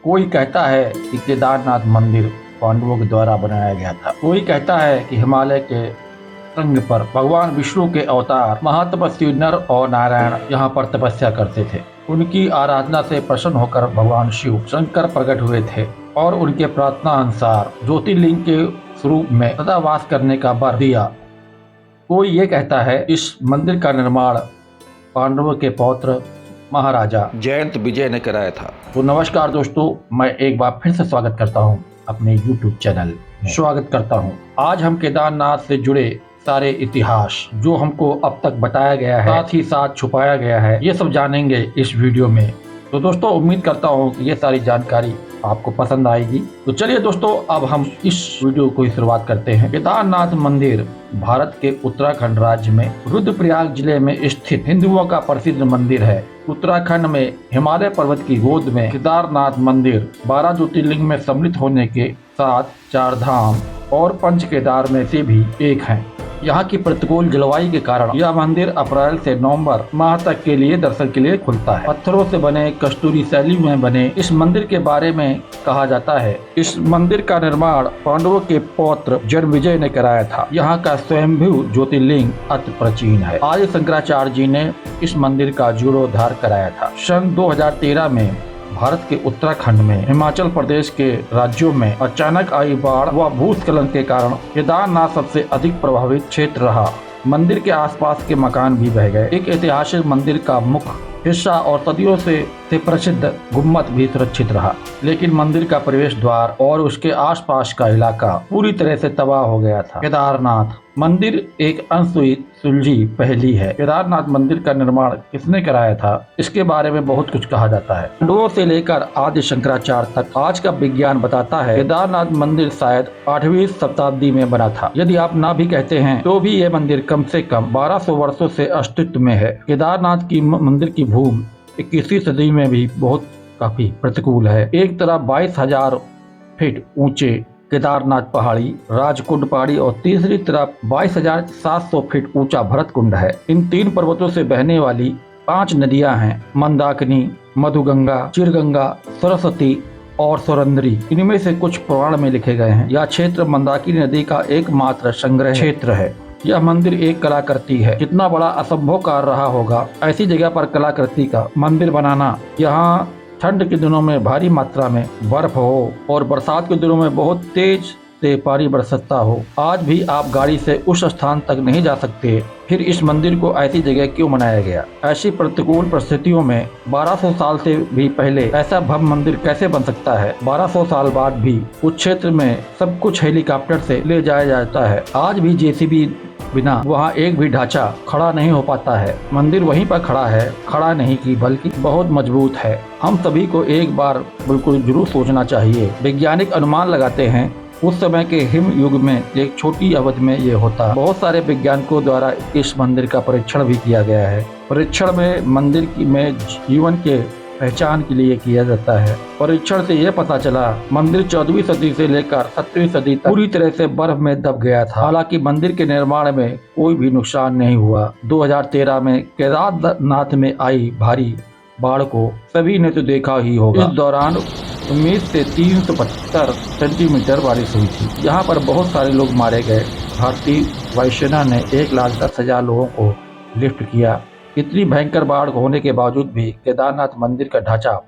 कोई कहता है कि केदारनाथ मंदिर पांडवों के द्वारा बनाया गया था। कोई कहता है कि हिमालय के संग पर भगवान विष्णु के अवतार महातपस्वी नर और नारायण यहाँ पर तपस्या करते थे। उनकी आराधना से प्रसन्न होकर भगवान शिव शंकर प्रकट हुए थे और उनके प्रार्थना अनुसार ज्योतिर्लिंग के स्वरूप में सदा वास करने का वर दिया। कोई ये कहता है इस मंदिर का निर्माण पांडवों के पौत्र महाराजा जयंत विजय ने कराया था। तो नमस्कार दोस्तों, मैं एक बार फिर से स्वागत करता हूँ अपने YouTube चैनल में। स्वागत करता हूँ। आज हम केदारनाथ से जुड़े सारे इतिहास जो हमको अब तक बताया गया है, साथ ही साथ छुपाया गया है, ये सब जानेंगे इस वीडियो में। तो दोस्तों उम्मीद करता हूँ कि ये सारी जानकारी आपको पसंद आएगी। तो चलिए दोस्तों, अब हम इस वीडियो को शुरुआत करते हैं। केदारनाथ मंदिर भारत के उत्तराखंड राज्य में रुद्रप्रयाग जिले में स्थित हिंदुओं का प्रसिद्ध मंदिर है। उत्तराखंड में हिमालय पर्वत की गोद में केदारनाथ मंदिर 12 ज्योतिर्लिंग में सम्मिलित होने के साथ 4 धाम और पंच केदार में से भी एक है। यहाँ की प्रतिकूल जलवायु के कारण यह मंदिर अप्रैल से नवंबर माह तक के लिए दर्शन के लिए खुलता है। पत्थरों से बने कस्तूरी शैली में बने इस मंदिर के बारे में कहा जाता है इस मंदिर का निर्माण पांडवों के पौत्र जन्मेजय ने कराया था। यहाँ का स्वयंभू ज्योतिर्लिंग अति प्राचीन है। आर्य शंकराचार्य जी ने इस मंदिर का जीर्णोद्धार कराया था। सन 2013 में भारत के उत्तराखंड में हिमाचल प्रदेश के राज्यों में अचानक आई बाढ़ व भूस्खलन के कारण केदारनाथ सबसे अधिक प्रभावित क्षेत्र रहा। मंदिर के आसपास के मकान भी बह गए। एक ऐतिहासिक मंदिर का मुख्य हिस्सा और सदियों से प्रसिद्ध गुम्बद भी सुरक्षित रहा, लेकिन मंदिर का प्रवेश द्वार और उसके आसपास का इलाका पूरी तरह से तबाह हो गया था। केदारनाथ मंदिर एक अनसुई सुलझी पहेली है। केदारनाथ मंदिर का निर्माण किसने कराया था, इसके बारे में बहुत कुछ कहा जाता है। पांडवों से लेकर आदि शंकराचार्य तक आज का विज्ञान बताता है केदारनाथ मंदिर शायद 8वीं शताब्दी में बना था। यदि आप ना भी कहते हैं तो भी ये मंदिर कम से कम 1200 वर्षों से अस्तित्व में है। केदारनाथ की मंदिर की भूमि 21वीं सदी में भी बहुत काफी प्रतिकूल है। एक तरफ 22,000 फीट ऊंचे केदारनाथ पहाड़ी राजकुंड पहाड़ी और तीसरी तरफ 22,700 फीट ऊंचा भरत कुंड है। इन 3 पर्वतों से बहने वाली 5 नदियां हैं, मंदाकिनी, मधुगंगा, चिरगंगा, सरस्वती और सुरंदरी। इनमें से कुछ पुराण में लिखे गए हैं। यह क्षेत्र मंदाकिनी नदी का एकमात्र संग्रह क्षेत्र है। यह मंदिर एक कलाकृति है। कितना बड़ा असंभव कार्य रहा होगा ऐसी जगह पर कलाकृति का मंदिर बनाना। यहाँ ठंड के दिनों में भारी मात्रा में बर्फ हो और बरसात के दिनों में बहुत तेज से पानी बरसता हो। आज भी आप गाड़ी से उस स्थान तक नहीं जा सकते। फिर इस मंदिर को ऐसी जगह क्यों बनाया गया? ऐसी प्रतिकूल परिस्थितियों में 1200 साल से भी पहले ऐसा भव्य मंदिर कैसे बन सकता है? 1200 साल बाद भी उस क्षेत्र में सब कुछ हेलीकॉप्टर से ले जाया जाता है। आज भी जेसीबी बिना वहाँ एक भी ढांचा खड़ा नहीं हो पाता है। मंदिर वहीं पर खड़ा है, खड़ा नहीं की बल्कि बहुत मजबूत है। हम सभी को एक बार बिल्कुल जरूर सोचना चाहिए। वैज्ञानिक अनुमान लगाते हैं उस समय के हिम युग में एक छोटी अवधि में ये होता। बहुत सारे वैज्ञानिकों द्वारा इस मंदिर का परीक्षण भी किया गया है। परीक्षण में मंदिर में जीवन के पहचान के लिए किया जाता है। परीक्षण से यह पता चला मंदिर 14वीं सदी से लेकर 7वीं सदी तक पूरी तरह से बर्फ में दब गया था। हालांकि मंदिर के निर्माण में कोई भी नुकसान नहीं हुआ। 2013 में केदारनाथ में आई भारी बाढ़ को सभी ने तो देखा ही होगा। इस दौरान उम्मीद से 375 सेंटीमीटर बारिश हुई थी। यहाँ पर बहुत सारे लोग मारे गए। भारतीय वायुसेना ने 1,10,000 लोगों को लिफ्ट किया। इतनी भयंकर बाढ़ होने के बावजूद भी केदारनाथ मंदिर का ढांचा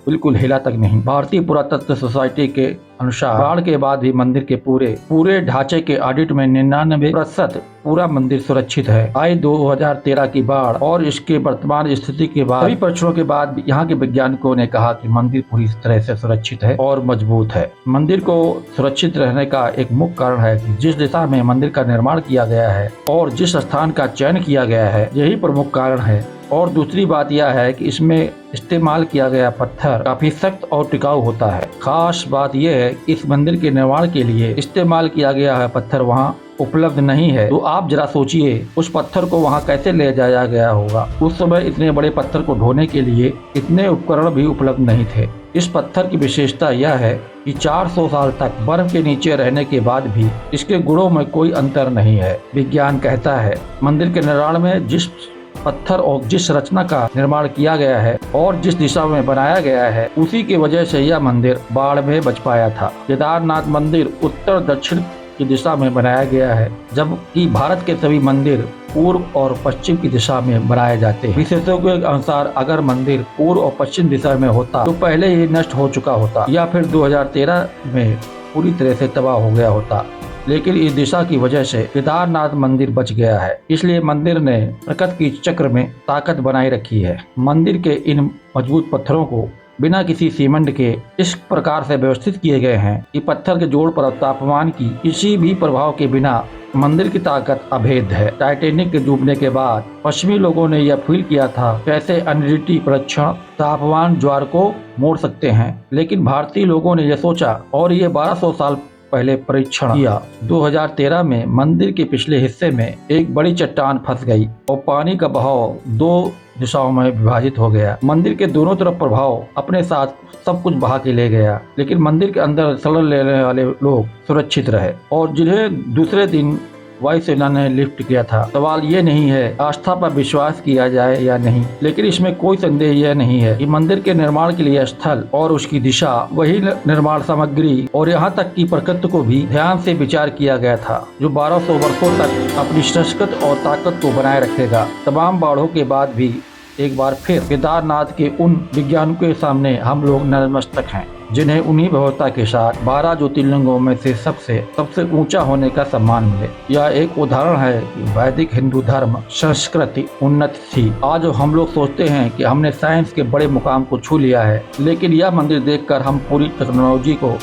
बिल्कुल हिला तक नहीं। भारतीय पुरातत्व सोसाइटी के अनुसार बाढ़ के बाद भी मंदिर के पूरे ढांचे के ऑडिट में 99% पूरा मंदिर सुरक्षित है। आई 2013 की बाढ़ और इसके वर्तमान स्थिति के बाद सभी परीक्षणों के बाद यहाँ के वैज्ञानिकों ने कहा कि मंदिर पूरी तरह से सुरक्षित है और मजबूत है। मंदिर को सुरक्षित रहने का एक मुख्य कारण है कि जिस दिशा में मंदिर का निर्माण किया गया है और जिस स्थान का चयन किया गया है, यही प्रमुख कारण है। और दूसरी बात यह है कि इसमें इस्तेमाल किया गया पत्थर काफी सख्त और टिकाऊ होता है। खास बात यह है कि इस मंदिर के निर्माण के लिए इस्तेमाल किया गया है पत्थर वहाँ उपलब्ध नहीं है। तो आप जरा सोचिए उस पत्थर को वहाँ कैसे ले जाया गया होगा। उस समय इतने बड़े पत्थर को ढोने के लिए इतने उपकरण भी उपलब्ध नहीं थे। इस पत्थर की विशेषता यह है कि 400 साल तक बर्फ के नीचे रहने के बाद भी इसके गुणों में कोई अंतर नहीं है। विज्ञान कहता है मंदिर के निर्माण में जिस पत्थर और जिस रचना का निर्माण किया गया है और जिस दिशा में बनाया गया है, उसी की वजह से यह मंदिर बाढ़ में बच पाया था। केदारनाथ मंदिर उत्तर दक्षिण की दिशा में बनाया गया है, जबकि भारत के सभी मंदिर पूर्व और पश्चिम की दिशा में बनाए जाते हैं। विशेषज्ञों के अनुसार अगर मंदिर पूर्व और पश्चिम दिशा में होता तो पहले ही नष्ट हो चुका होता या फिर 2013 में पूरी तरह से तबाह हो गया होता, लेकिन इस दिशा की वजह से केदारनाथ मंदिर बच गया है। इसलिए मंदिर ने प्रकृति की चक्र में ताकत बनाए रखी है। मंदिर के इन मजबूत पत्थरों को बिना किसी सीमेंट के इस प्रकार से व्यवस्थित किए गए हैं कि पत्थर के जोड़ पर तापमान की किसी भी प्रभाव के बिना मंदिर की ताकत अभेद है। टाइटैनिक के डूबने के बाद पश्चिमी लोगों ने यह फील किया था कैसे अनरिटी परीक्षण तापमान ज्वार को मोड़ सकते हैं, लेकिन भारतीय लोगों ने यह सोचा और ये 1200 साल पहले परीक्षण किया। 2013 में मंदिर के पिछले हिस्से में एक बड़ी चट्टान फंस गई और पानी का बहाव 2 दिशाओं में विभाजित हो गया। मंदिर के दोनों तरफ प्रभाव अपने साथ सब कुछ बहा के ले गया, लेकिन मंदिर के अंदर शरण लेने वाले लोग सुरक्षित रहे और जिन्हें दूसरे दिन वायुसेना ने लिफ्ट किया था। सवाल ये नहीं है आस्था पर विश्वास किया जाए या नहीं, लेकिन इसमें कोई संदेह यह नहीं है कि मंदिर के निर्माण के लिए स्थल और उसकी दिशा, वही निर्माण सामग्री और यहाँ तक कि प्रकृति को भी ध्यान से विचार किया गया था, जो 1200 वर्षों तक अपनी संस्कृत और ताकत को बनाए रखेगा। तमाम बाढ़ों के बाद भी एक बार फिर केदारनाथ के उन विज्ञानियों के सामने हम लोग नतमस्तक हैं जिन्हें उन्हीं भव्यता के साथ 12 ज्योतिर्लिंगों में से सबसे ऊंचा होने का सम्मान मिले। यह एक उदाहरण है कि वैदिक हिंदू धर्म संस्कृति उन्नत थी। आज हम लोग सोचते हैं कि हमने साइंस के बड़े मुकाम को छू लिया है, लेकिन यह मंदिर देखकर हम पूरी टेक्नोलॉजी को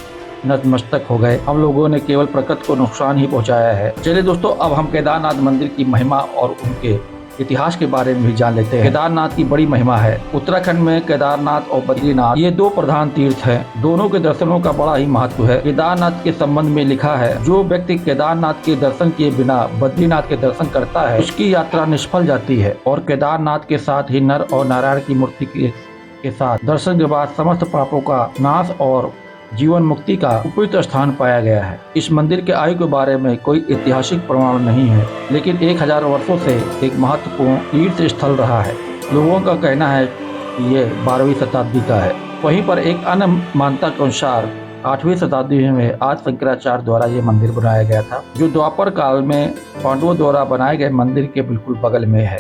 नतमस्तक हो गए। हम लोगों ने केवल प्रकृति को नुकसान ही पहुंचाया है। चलिए दोस्तों, अब हम केदारनाथ मंदिर की महिमा और उनके इतिहास के बारे में भी जान लेते हैं। केदारनाथ की बड़ी महिमा है। उत्तराखंड में केदारनाथ और बद्रीनाथ ये 2 प्रधान तीर्थ हैं। दोनों के दर्शनों का बड़ा ही महत्व है। केदारनाथ के संबंध में लिखा है, जो व्यक्ति केदारनाथ के दर्शन किए बिना बद्रीनाथ के दर्शन करता है, उसकी यात्रा निष्फल जाती है। और केदारनाथ के साथ ही नर और नारायण की मूर्ति के साथ दर्शन के बाद समस्त पापों का नाश और जीवन मुक्ति का उपयुक्त स्थान पाया गया है। इस मंदिर के आयु के बारे में कोई ऐतिहासिक प्रमाण नहीं है, लेकिन 1000 वर्षों से एक महत्वपूर्ण तीर्थ स्थल रहा है। लोगों का कहना है कि ये 12वीं शताब्दी का है। वहीं पर एक अन्य मान्यता के अनुसार 8वीं शताब्दी में आदि शंकराचार्य द्वारा ये मंदिर बनाया गया था, जो द्वापर काल में पांडवों द्वारा बनाए गए मंदिर के बिल्कुल बगल में है।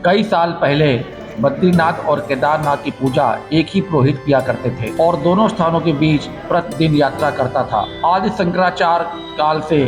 कई साल पहले बद्रीनाथ और केदारनाथ की पूजा एक ही पुरोहित किया करते थे और दोनों स्थानों के बीच प्रतिदिन यात्रा करता था। आदि शंकराचार्य काल से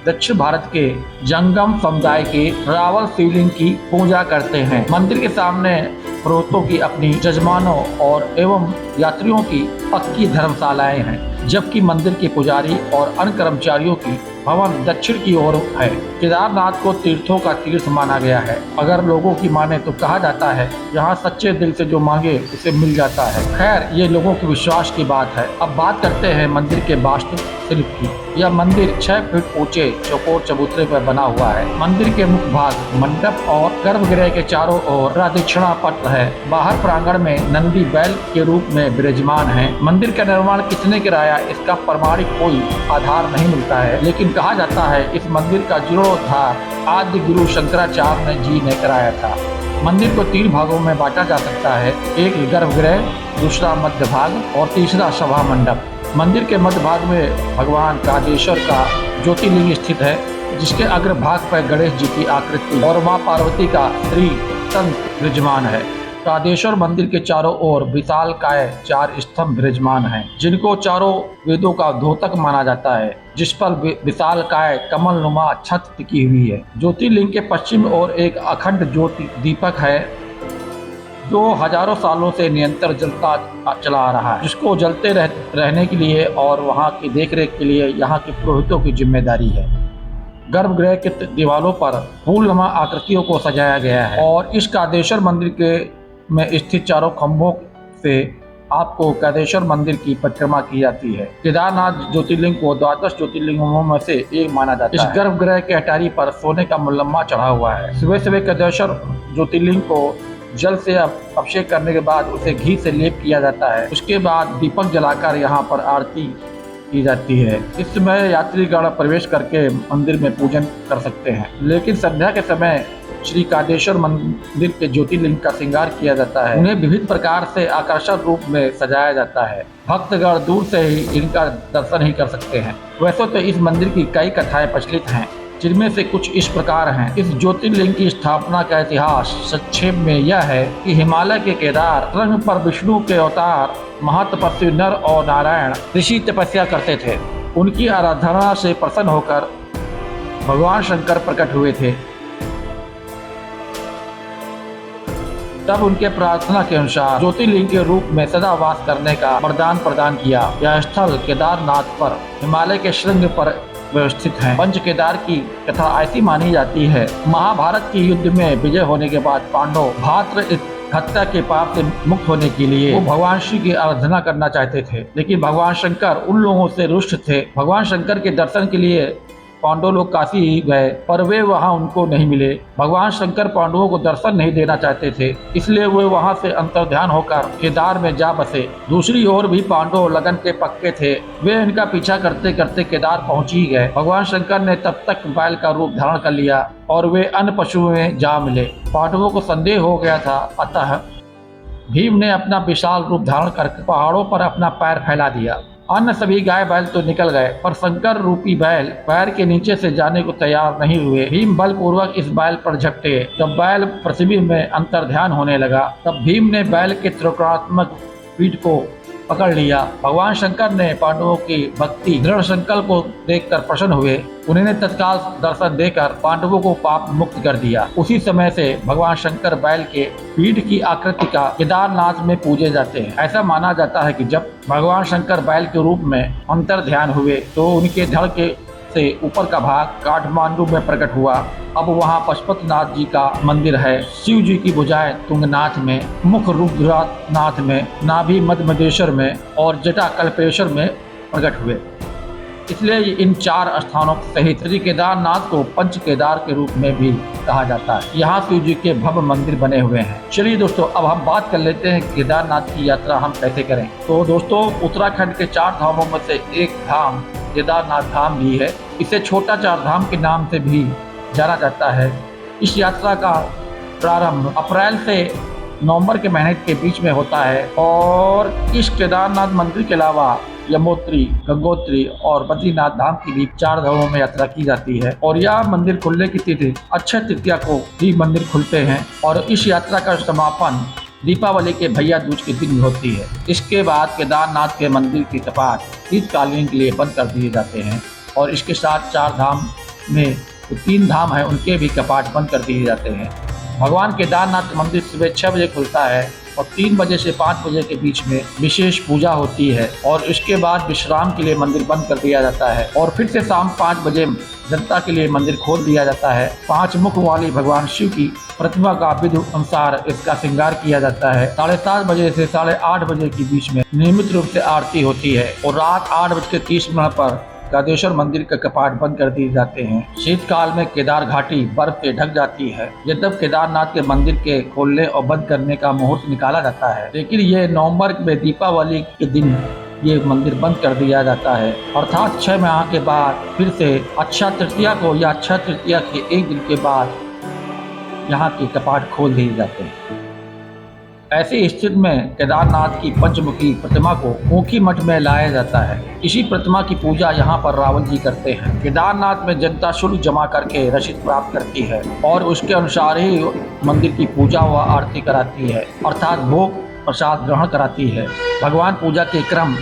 दक्षिण भारत के जंगम समुदाय के रावल शिवलिंग की पूजा करते हैं। मंदिर के सामने पुरोहितों की अपनी जजमानों और एवं यात्रियों की पक्की धर्मशालाएं हैं, जबकि मंदिर के पुजारी और अन्य कर्मचारियों की भवन दक्षिण की ओर है। केदारनाथ को तीर्थों का तीर्थ माना गया है। अगर लोगों की माने तो कहा जाता है यहाँ सच्चे दिल से जो मांगे उसे मिल जाता है। खैर, ये लोगों के विश्वास की बात है। अब बात करते हैं मंदिर के वास्तुशिल्प की। यह मंदिर 6 फीट ऊंचे चौकोर चबूतरे पर बना हुआ है। मंदिर के मुख्य भाग मंडप और गर्भगृह के चारों ओर प्रदक्षिणा पथ है। बाहर प्रांगण में नंदी बैल के रूप में विराजमान है। मंदिर का निर्माण किसने कराया, इसका प्रमाणिक कोई आधार नहीं मिलता है, लेकिन कहा जाता है इस मंदिर का जीर्णोद्धार आदि गुरु शंकराचार्य जी ने कराया था। मंदिर को 3 भागों में बांटा जा सकता है, एक गर्भगृह, दूसरा मध्य भाग और तीसरा सभा मंडप। मंदिर के मध्य भाग में भगवान कादेश्वर का ज्योतिर्लिंग स्थित है, जिसके अग्र भाग पर गणेश जी की आकृति और मां पार्वती का श्री तंत्र विराजमान है। कादेश्वर मंदिर के चारों ओर विशालकाय 4 स्तंभ विराजमान हैं, जिनको चारों वेदों का द्योतक माना जाता है, जिस पर विशालकाय कमलनुमा छत टिकी हुई है। ज्योतिर्लिंग के पश्चिम ओर एक अखंड ज्योति दीपक है, जो हजारों सालों से निरंतर जलता चला आ रहा है, जिसको जलते रहने के लिए और वहाँ की देखरेख के लिए यहाँ के पुरोहितों की जिम्मेदारी है। गर्भगृह के दीवारों पर फूलनुमा आकृतियों को सजाया गया है और इस कादेश्वर मंदिर के में स्थित चारों खंभों से आपको कादेश्वर मंदिर की परिक्रमा की जाती है। केदारनाथ ज्योतिर्लिंग को 12 ज्योतिर्लिंगों में से एक माना जाता है। इस गर्भगृह के अटारी पर सोने का मुलम्मा चढ़ा हुआ है। सुबह सुबह कादेश्वर ज्योतिर्लिंग को जल से अभिषेक करने के बाद उसे घी से लेप किया जाता है। उसके बाद दीपक जलाकर यहाँ पर आरती की जाती है। इस समय यात्रीगण प्रवेश करके मंदिर में पूजन कर सकते हैं, लेकिन संध्या के समय श्री कादेश्वर मंदिर के ज्योतिर्लिंग का श्रृंगार किया जाता है। उन्हें विविध प्रकार से आकर्षक रूप में सजाया जाता है। भक्तगण दूर से ही इनका दर्शन ही कर सकते हैं। वैसे तो इस मंदिर की कई कथाएं प्रचलित हैं, जिनमें से कुछ इस प्रकार हैं। इस ज्योतिर्लिंग की स्थापना का इतिहास संक्षेप में यह है कि हिमालय के केदार रंग पर विष्णु के अवतार महातपस्वी नर और नारायण ऋषि तपस्या करते थे। उनकी आराधना से प्रसन्न होकर भगवान शंकर प्रकट हुए थे। तब उनके प्रार्थना के अनुसार ज्योतिर्लिंग के रूप में सदा वास करने का वरदान प्रदान किया। यह स्थल केदारनाथ पर हिमालय के शृंग पर व्यवस्थित है। पंच केदार की कथा ऐसी मानी जाती है, महाभारत के युद्ध में विजय होने के बाद पांडव भात्र हत्या के पाप से मुक्त होने के लिए वो भगवान शिव की आराधना करना चाहते थे, लेकिन भगवान शंकर उन लोगों से रुष्ट थे। भगवान शंकर के दर्शन के लिए पांडव लोग काशी गए, पर वे वहां उनको नहीं मिले। भगवान शंकर पांडवों को दर्शन नहीं देना चाहते थे, इसलिए वे वहां से अंतर्ध्यान होकर केदार में जा बसे। दूसरी ओर भी पांडव लगन के पक्के थे, वे इनका पीछा करते करते केदार पहुंच ही गए। भगवान शंकर ने तब तक बैल का रूप धारण कर लिया और वे अन्य पशुओं में जा मिले। पांडवों को संदेह हो गया था, अतः भीम ने अपना विशाल रूप धारण कर पहाड़ों पर अपना पैर फैला दिया। अन्य सभी गाय बैल तो निकल गए, पर शंकर रूपी बैल पैर के नीचे से जाने को तैयार नहीं हुए। भीम बलपूर्वक इस बैल पर झपटे। जब बैल पृथ्वी में अंतर्ध्यान होने लगा, तब भीम ने बैल के त्रिकोणात्मक पीठ को पकड़ लिया। भगवान शंकर ने पांडवों की भक्ति दृढ़ संकल्प को देखकर प्रसन्न हुए। उन्होंने तत्काल दर्शन देकर पांडवों को पाप मुक्त कर दिया। उसी समय से भगवान शंकर बैल के पीठ की आकृति का केदारनाथ में पूजे जाते हैं। ऐसा माना जाता है कि जब भगवान शंकर बैल के रूप में अंतर्ध्यान हुए तो उनके धड़ के से ऊपर का भाग काठमांडू में प्रकट हुआ। अब वहाँ पशुपतिनाथ जी का मंदिर है। शिव जी की भुजाएं तुंगनाथ में, मुख रुद्रनाथ में, नाभि मध्यमदेश्वर में और जटा कल्पेश्वर में प्रकट हुए। इसलिए इन 4 स्थानों सहित श्री केदारनाथ को पंच केदार के रूप में भी कहा जाता है। यहाँ शिव जी के भव्य मंदिर बने हुए हैं। चलिए दोस्तों, अब हम बात कर लेते हैं केदारनाथ की यात्रा हम कैसे करें। तो दोस्तों, उत्तराखंड के 4 धामों में से एक धाम केदारनाथ धाम भी है। इसे छोटा 4 धाम के नाम से भी जाना जाता है। इस यात्रा का प्रारंभ अप्रैल से नवंबर के महीने के बीच में होता है और इस केदारनाथ मंदिर के अलावा यमुनोत्री, गंगोत्री और बद्रीनाथ धाम की भी 4 धामों में यात्रा की जाती है। और यह मंदिर खुलने की तिथि अक्षय तृतीया को ही मंदिर खुलते हैं और इस यात्रा का समापन दीपावली के भैया दूज के दिन होती है। इसके बाद केदारनाथ के मंदिर की कपाट शीतकालीन के लिए बंद कर दिए जाते हैं और इसके साथ 4 धाम में 3 धाम है, उनके भी कपाट बंद कर दिए जाते हैं। भगवान केदारनाथ मंदिर सुबह 6 बजे खुलता है और 3 बजे से 5 बजे के बीच में विशेष पूजा होती है और इसके बाद विश्राम के लिए मंदिर बंद कर दिया जाता है और फिर से शाम 5 बजे जनता के लिए मंदिर खोल दिया जाता है। 5 मुख वाली भगवान शिव की प्रतिमा का विधि अनुसार इसका श्रृंगार किया जाता है। 7:30 बजे से 8:30 बजे के बीच में नियमित रूप से आरती होती है और रात 8:30 पर कादेश्वर मंदिर के कपाट बंद कर दिए जाते हैं। शीतकाल में केदार घाटी बर्फ से ढक जाती है। यद्यप केदारनाथ के मंदिर के खोलने और बंद करने का मुहूर्त निकाला जाता है, लेकिन ये नवंबर में दीपावली के दिन ये मंदिर बंद कर दिया जाता है। अर्थात 6 माह के बाद फिर से अक्षय तृतीया को या अक्षय तृतीया के 1 दिन के बाद यहाँ के कपाट खोल दिए जाते हैं। ऐसी स्थिति में केदारनाथ की पंचमुखी प्रतिमा को ऊखी मठ में लाया जाता है। इसी प्रतिमा की पूजा यहाँ पर रावल जी करते हैं। केदारनाथ में जनता शुल्क जमा करके रसीद प्राप्त करती है और उसके अनुसार ही मंदिर की पूजा व आरती कराती है, अर्थात भोग प्रसाद ग्रहण कराती है। भगवान पूजा के क्रम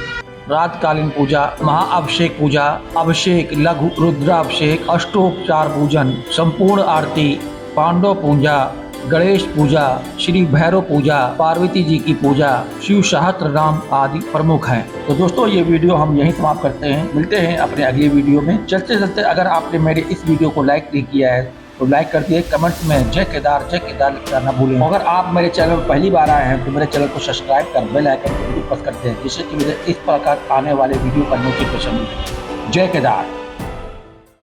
रातकालीन पूजा, महाअभिषेक पूजा, अभिषेक, लघु रुद्राभिषेक, अष्टोपचार पूजन, संपूर्ण आरती, पांडव पूजा, गणेश पूजा, श्री भैरव पूजा, पार्वती जी की पूजा, शिव सहस्त्र नाम आदि प्रमुख हैं। तो दोस्तों, ये वीडियो हम यहीं समाप्त करते हैं। मिलते हैं अपने अगले वीडियो में। चलते चलते अगर आपने मेरे इस वीडियो को लाइक नहीं किया है तो लाइक कर दिए, कमेंट्स में जय केदार लिखना ना भूलें। अगर आप मेरे चैनल पर पहली बार आए हैं तो मेरे चैनल को सब्सक्राइब कर बेल आइकन को भी प्रेस करते हैं, जिससे कि मुझे इस प्रकार आने वाले वीडियो का नोटिफिकेशन मिले। जय केदार।